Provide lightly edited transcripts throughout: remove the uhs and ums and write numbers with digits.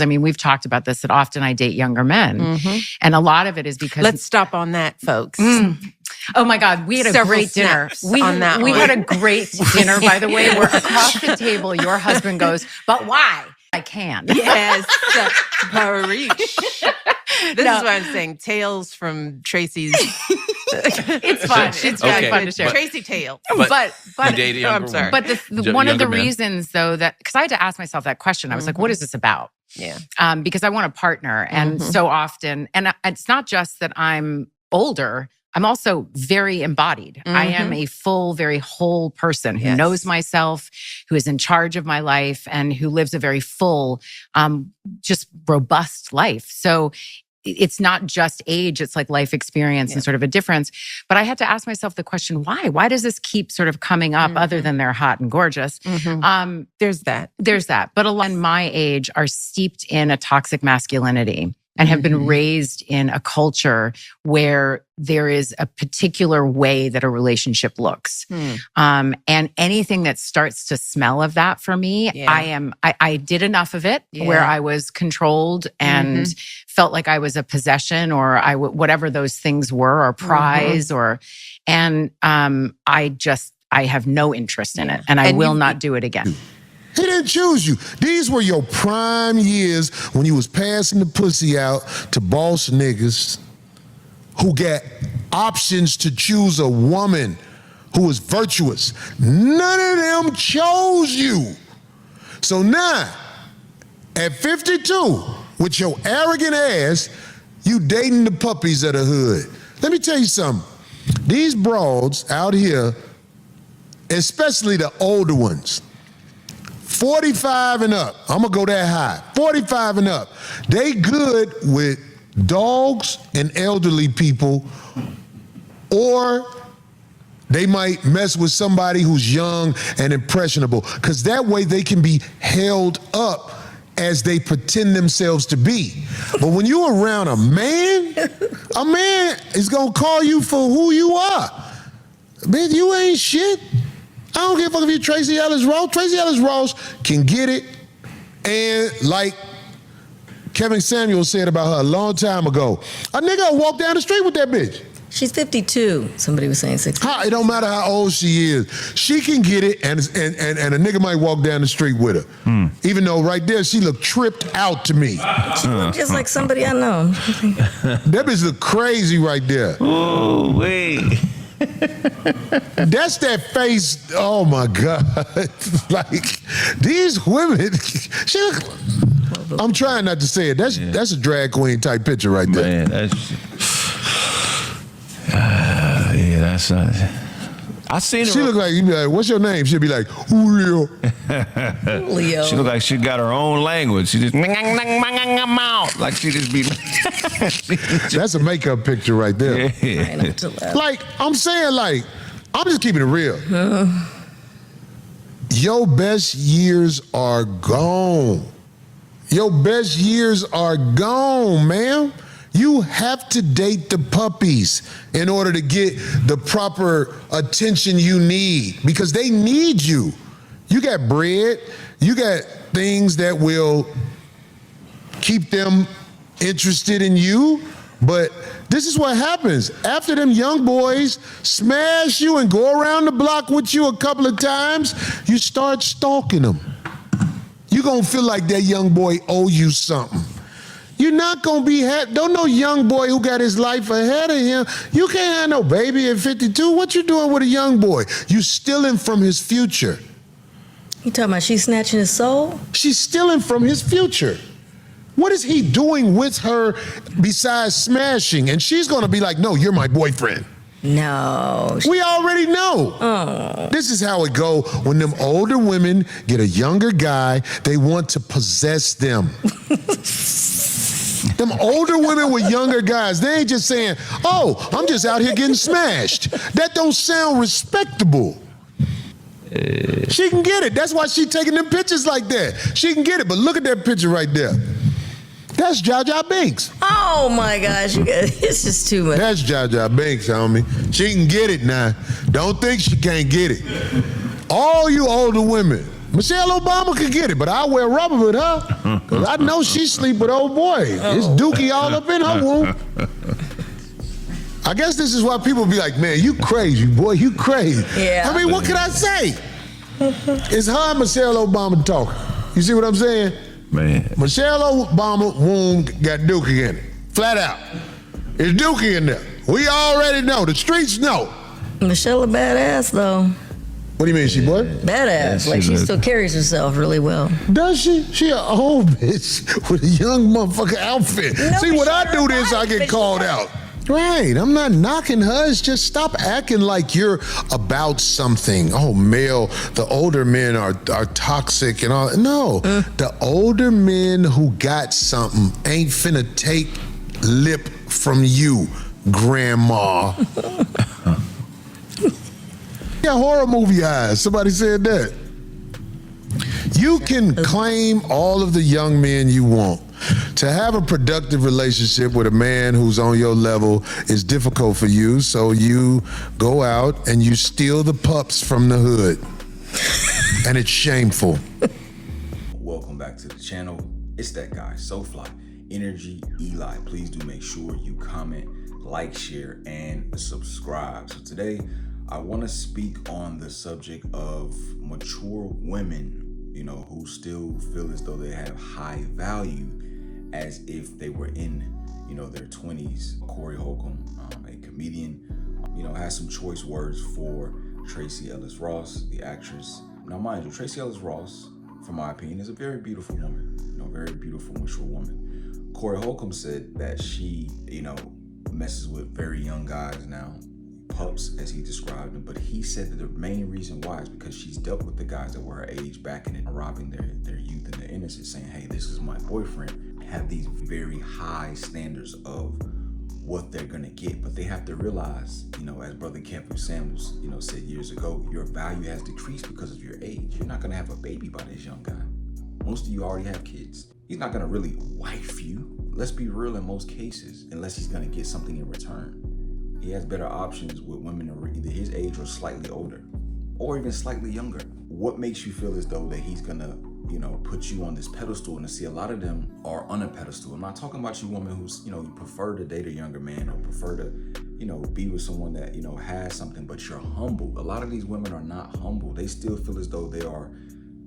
I mean, we've talked about this, that often I date younger men. And a lot of it is because... Let's stop on that, folks. Oh my God, we had a great dinner. We had a great dinner, by the way, where across the table, your husband goes, but why? I can. Yes, Parish. This is what I'm saying. Tales from Tracee's. It's fun. It's really fun to share. Tracee tales. But you date a younger woman. But one of the reasons, though, that because I had to ask myself that question, I was like, what is this about? Yeah. Because I want a partner, and so often, and it's not just that I'm older. I'm also very embodied. I am a full, very whole person who knows myself, who is in charge of my life, and who lives a very full, just robust life. So it's not just age, it's like life experience and sort of a difference. But I had to ask myself the question, why? Why does this keep sort of coming up other than they're hot and gorgeous? There's that. But a lot in my age are steeped in a toxic masculinity and have been raised in a culture where there is a particular way that a relationship looks. And anything that starts to smell of that for me, I did enough of it where I was controlled and felt like I was a possession or whatever those things were, or prize, and I have no interest in it, and I will not do it again. He didn't choose you. These were your prime years when you was passing the pussy out to boss niggas who got options to choose a woman who was virtuous. None of them chose you. So now, at 52, with your arrogant ass, you dating the puppies of the hood. Let me tell you something. These broads out here, especially the older ones, 45 and up, I'm gonna go that high, 45 and up, they good with dogs and elderly people, or they might mess with somebody who's young and impressionable, because that way they can be held up as they pretend themselves to be. But when you're around a man is gonna call you for who you are. Man, you ain't shit. I don't give a fuck if you're Tracee Ellis Ross. Tracee Ellis Ross can get it. And like Kevin Samuels said about her a long time ago, a nigga will walk down the street with that bitch. She's 52. Somebody was saying 60. It don't matter how old she is. She can get it, and a nigga might walk down the street with her. Even though right there, she looked tripped out to me. She looked just like somebody I know. That bitch look crazy right there. Oh, wait. That's that face, oh my God. Like, these women, I'm trying not to say it. That's a drag queen type picture right there. Man, that's I seen her. She look like, you be like, what's your name? She'll be like, Julio. Julio. She look like she got her own language. She just like she just be. That's a makeup picture right there. Yeah. Like, I'm saying, like, I'm just keeping it real. Your best years are gone. Your best years are gone, ma'am. You have to date the puppies in order to get the proper attention you need, because they need you. You got bread, you got things that will keep them interested in you, but this is what happens. After them young boys smash you and go around the block with you a couple of times, you start stalking them. You're gonna feel like that young boy owe you something. You're not gonna be don't no young boy who got his life ahead of him. You can't have no baby at 52. What you doing with a young boy? You stealing from his future. You talking about she's snatching his soul? She's stealing from his future. What is he doing with her besides smashing? And she's gonna be like, no, you're my boyfriend. No. We already know. Oh. This is how it go when them older women get a younger guy, they want to possess them. Them older women with younger guys, they ain't just saying, oh, I'm just out here getting smashed. That don't sound respectable. She can get it. That's why she taking them pictures like that. She can get it, but look at that picture right there. That's Jaja Binks. Oh my gosh, it's just too much. That's Jaja Binks, homie. She can get it now. Don't think she can't get it. All you older women, Michelle Obama could get it, but I wear rubber with her. Cause I know she sleep with old boy. It's dookie all up in her womb. I guess this is why people be like, man, you crazy, boy, you crazy. Yeah. I mean, what can I say? It's her and Michelle Obama talking. You see what I'm saying? Man. Michelle Obama womb got dookie in it. Flat out. It's dookie in there. We already know. The streets know. Michelle a badass though. What do you mean, she boy? Badass. Yeah, Like she does. still carries herself really well. Does she? She an old bitch with a young motherfucker outfit. No, See, when I but do she this, I right, get but she called right. out. Right, I'm not knocking her. It's just stop acting like you're about something. Oh, male, the older men are toxic and all. No, the older men who got something ain't finna take lip from you, grandma. Yeah, horror movie eyes. Somebody said that. You can claim all of the young men you want. To have a productive relationship with a man who's on your level is difficult for you, so you go out and you steal the pups from the hood. And it's shameful. Welcome back to the channel. It's that guy, So Fly, Energy Eli. Please do make sure you comment, like, share, and subscribe. So today, I want to speak on the subject of mature women, you know, who still feel as though they have high value as if they were in, you know, their 20s. Corey Holcomb, a comedian, you know, has some choice words for TRACEE Ellis Ross, the actress. Now, mind you, TRACEE Ellis Ross, from my opinion, is a very beautiful woman, you know, very beautiful, mature woman. Corey Holcomb said that she, you know, messes with very young guys now, pups as he described them, but he said that the main reason why is because she's dealt with the guys that were her age back in it, robbing their youth and their innocence, saying, hey, this is my boyfriend, have these very high standards of what they're gonna get, but they have to realize, you know, as Brother Kevin Samuels, you know, said years ago, your value has decreased because of your age. You're not gonna have a baby by this young guy. Most of you already have kids. He's not gonna really wife you. Let's be real in most cases, unless he's gonna get something in return. He has better options with women who are either his age or slightly older, or even slightly younger. What makes you feel as though that he's gonna, you know, put you on this pedestal? And to see a lot of them are on a pedestal. I'm not talking about you woman who's, you know, you prefer to date a younger man or prefer to, you know, be with someone that, you know, has something, but you're humble. A lot of these women are not humble. They still feel as though they are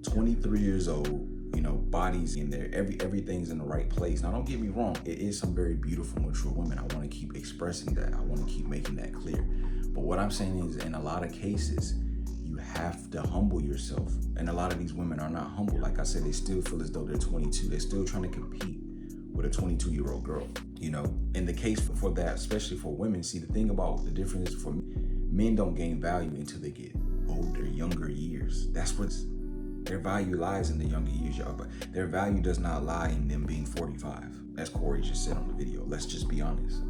23 years old, you know, bodies in there, everything's in the right place. Now, don't get me wrong, it is some very beautiful, mature women. I want to keep expressing that. I want to keep making that clear. But what I'm saying is, in a lot of cases, you have to humble yourself. And a lot of these women are not humble. Like I said, they still feel as though they're 22. They're still trying to compete with a 22-year-old girl. You know, in the case for that, especially for women, see, the thing about the difference is for men don't gain value until they get older, younger years. That's what's their value lies in the younger years. But their value does not lie in them being 45. As Corey just said on the video. Let's just be honest.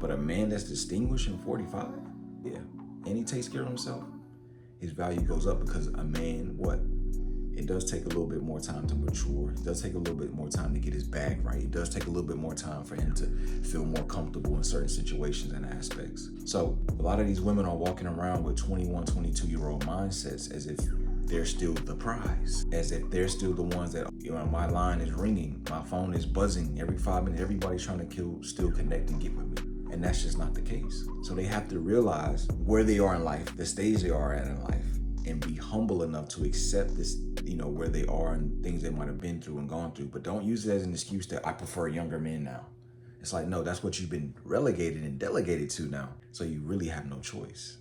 But a man that's distinguished in 45, yeah, and he takes care of himself, his value goes up because a man, what? It does take a little bit more time to mature. It does take a little bit more time to get his bag right. It does take a little bit more time for him to feel more comfortable in certain situations and aspects. So a lot of these women are walking around with 21, 22-year-old mindsets as if they're still the prize, as if they're still the ones that, you know, my line is ringing, my phone is buzzing every 5 minutes, everybody's trying to still connect and get with me. And that's just not the case. So they have to realize where they are in life, the stage they are at in life, and be humble enough to accept this, you know, where they are and things they might have been through and gone through. But don't use it as an excuse that I prefer younger men now. It's like, no, that's what you've been relegated and delegated to now. So you really have no choice.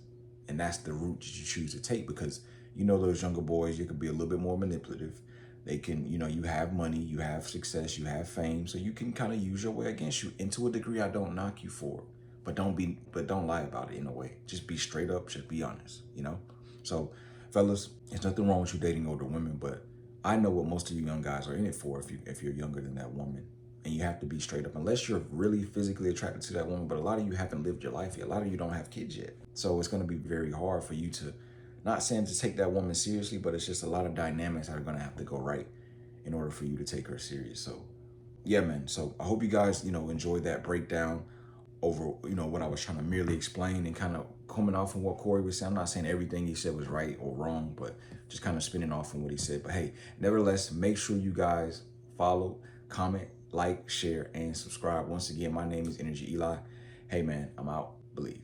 And that's the route that you choose to take, because you know those younger boys, you could be a little bit more manipulative. They can, you know, you have money, you have success, you have fame, so you can kind of use your way against you. And to a degree, I don't knock you for it, but don't lie about it in a way. Just be straight up, just be honest, you know? So, fellas, there's nothing wrong with you dating older women, but I know what most of you young guys are in it for if you're younger than that woman. And you have to be straight up, unless you're really physically attracted to that woman, but a lot of you haven't lived your life yet. A lot of you don't have kids yet. So it's gonna be very hard for you to, not saying to take that woman seriously, but it's just a lot of dynamics that are gonna have to go right in order for you to take her serious. So yeah, man. So I hope you guys, you know, enjoyed that breakdown over, you know, what I was trying to merely explain and kind of coming off on what Corey was saying. I'm not saying everything he said was right or wrong, but just kind of spinning off on what he said. But hey, nevertheless, make sure you guys follow, comment, like, share, and subscribe. Once again, my name is Energy Eli. Hey man, I'm out. Believe.